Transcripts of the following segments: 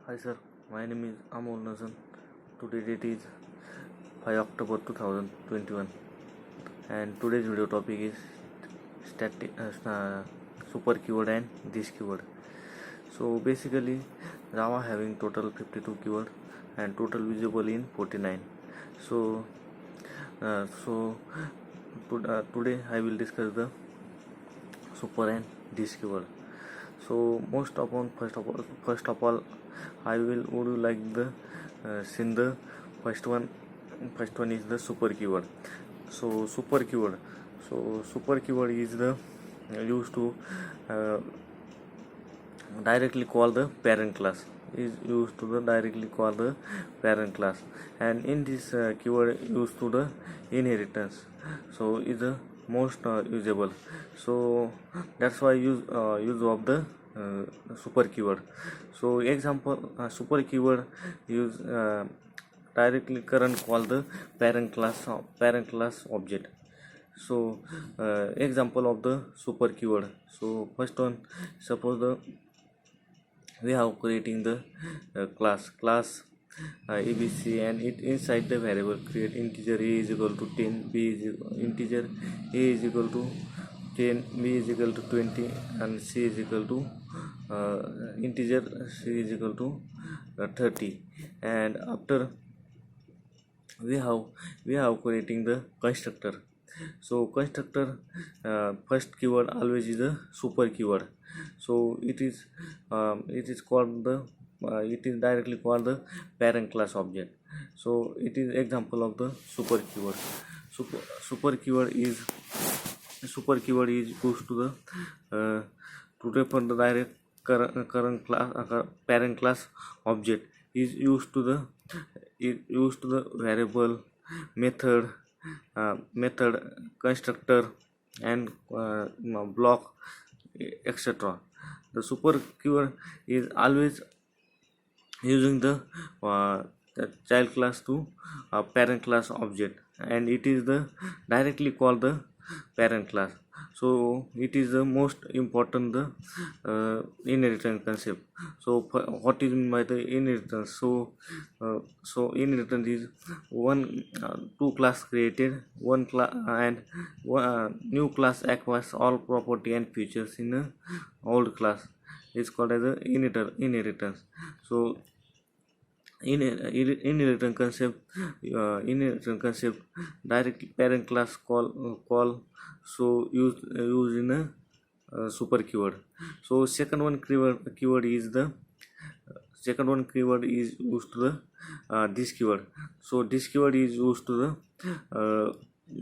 Hi sir, my name is Amol Nazan. Today date is 5 October 2021 and today's video topic is super keyword and this keyword. So basically Java having total 52 keyword and total visible in 49. So uh, so today I will discuss the super and this keyword. So first of all I would you like the send the first one first one is the super keyword. Super keyword is the used to uh, directly call the parent class, is used to the directly call the parent class, and in this keyword used to the inheritance, so is the most usable. So that's why use of the super keyword. So example, super keyword use directly current call the parent class object. So example of the super keyword. So first one, suppose the we have creating the class abc, and it inside the variable create integer a is equal to 10, b is integer a is equal to 10, b is equal to 20, and c is equal to uh, integer c is equal to 30. And after we have creating the constructor. So constructor first keyword always is a super keyword. So it is called the it is directly called the parent class object. So it is example of the super keyword. Super keyword is used to the to refer the direct current class parent class object, is used to the variable, method, method, constructor, and block, etc. The super keyword is always using the child class to parent class object, and it is the directly called the parent class. So it is the most important the inheritance concept. So what is mean by the inheritance? So inheritance is one two class created, one class, and one new class acquires all property and features in a old class, is called as a inheritance. So inheritance concept directly parent class call, so use in a super keyword. So second one keyword is used to the this keyword. So this keyword is used to the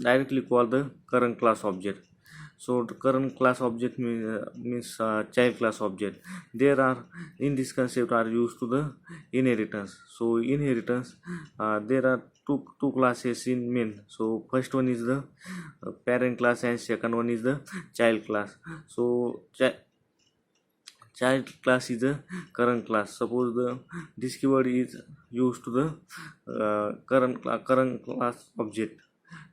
directly call the current class object. So the current class object means child class object. There are in this concept are used to the inheritance. So inheritance, there are two classes in main. So first one is the parent class, and second one is the child class. So child class is the current class. Suppose the this keyword is used to the current class object.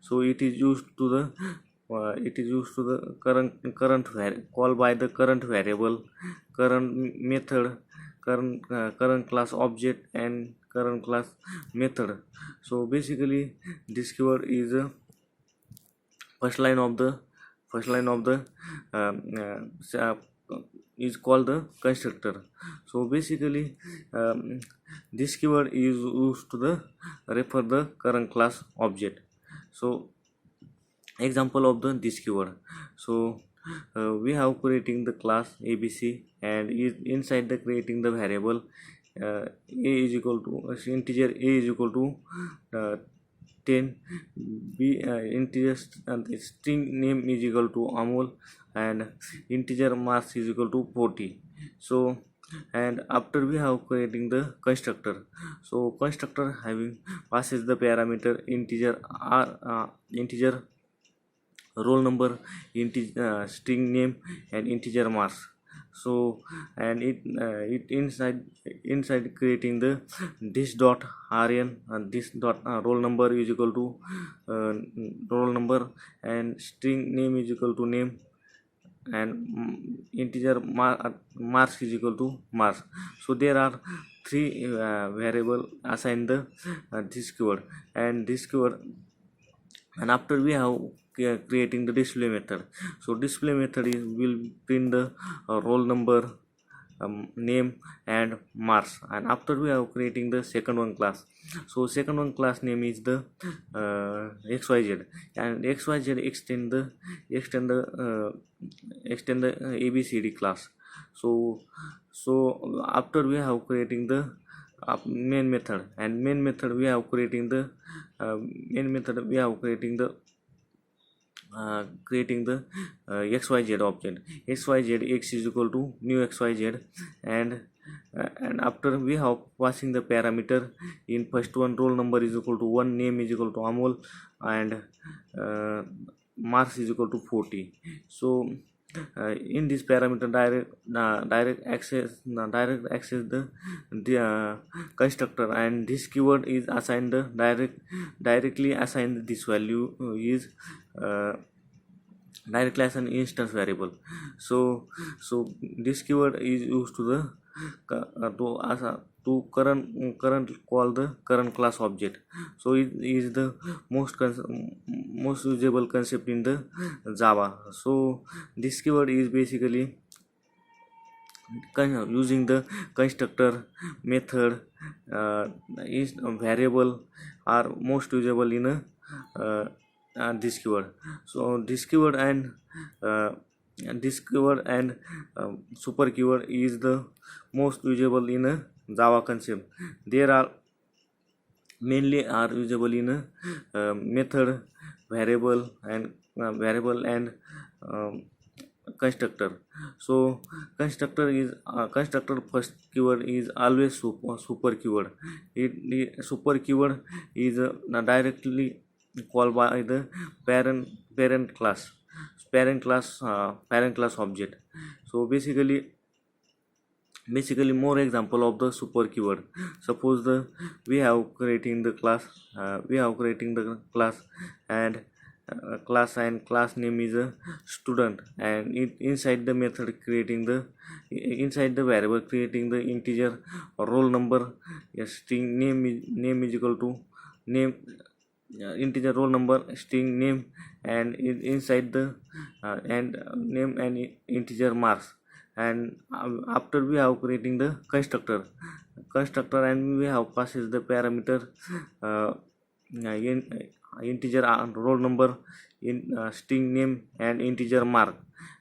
So it is used to the call by the current variable, current method, current class object, and current class method. So basically this keyword is first line of the first line of the um, uh, is called the constructor. So basically this keyword is used to the refer the current class object. So example of the this keyword. So we have creating the class abc, and inside the creating the variable a is equal to integer a is equal to 10, b integer and string name is equal to amol, and integer mass is equal to 40. So and after we have creating the constructor. So constructor having passes the parameter integer integer roll number, string name, and integer marks. So and it inside creating the this dot rn, and this dot roll number is equal to uh, roll number, and string name is equal to name, integer marks is equal to marks. So there are three variable assigned the this keyword and this keyword, and after we have creating the display method. So display method is will print the roll number, name and marks, and after we have creating the second one class. So second one class name is the xyz, and xyz extend the abcd class. So after we have creating the main method, and main method we have creating the xyz object. Xyz x is equal to new xyz, and after we have passing the parameter in first one, roll number is equal to 1, name is equal to Amol, and marks is equal to 40. So in this parameter direct access the constructor, and this keyword is assigned the directly assigned this value is directly as an instance variable. So this keyword is used to the to current call the current class object. So it is the most usable concept in the Java. So this keyword is basically using the constructor, method, is variable are most usable in this keyword. So this keyword and super keyword is the most usable in a Java concept. There are mainly are usable in a method, variable and constructor. So constructor first keyword is always super keyword. Super keyword is directly called by the parent class object. So basically more example of the super keyword. Suppose we have creating the class and class name is a student, and inside the method creating the inside the variable creating the integer roll number, string name is equal to name, integer roll number, string name, and inside the and name and integer marks. And after we have creating the constructor and we have passes the parameter integer roll number, in string name and integer mark,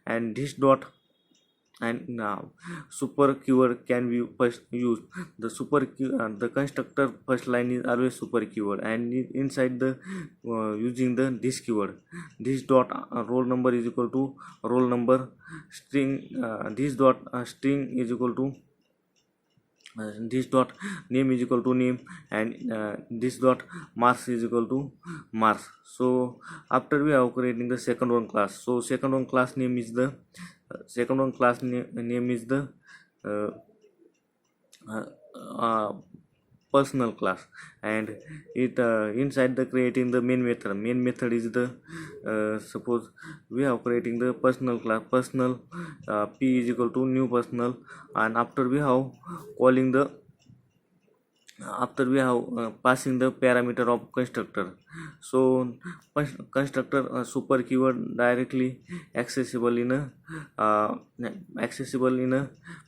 and this dot. And now super keyword can be first used. The constructor first line is always super keyword, and inside the using the this keyword, this dot roll number is equal to roll number, string this dot string is equal to this dot name is equal to name, and this dot marks is equal to marks. So after we are creating the second one class. So second one class name is the uh, personal class, and it inside the creating the main method is the suppose we are creating the personal class, personal p is equal to new personal, and after we have calling the passing the parameter of constructor. So constructor super keyword directly accessible in a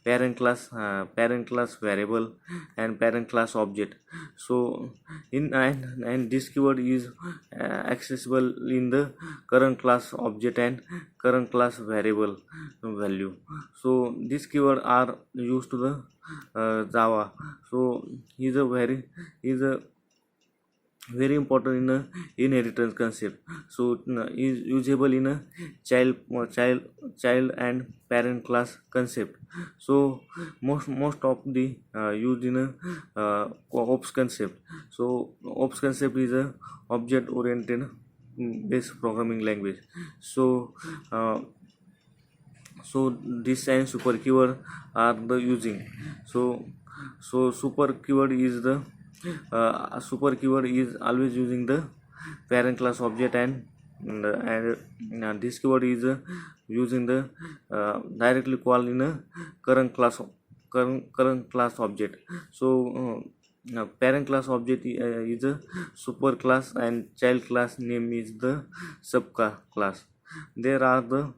parent class variable and parent class object. So in and this keyword is accessible in the current class object and current class variable value. So this keyword are used to the Java. So is a very important in a inheritance concept. So is usable in a child and parent class concept. So most of the used in a ops concept. So ops concept is a object oriented based programming language. So this and super keyword are the using. So super keyword is the super keyword is always using the parent class object and and discovered is using the directly call in a current class object. So parent class object is a super class and child class name is the sub class. There are the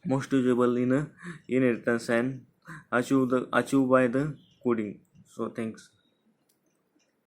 most usable in inheritance and achieved by the coding. So thanks.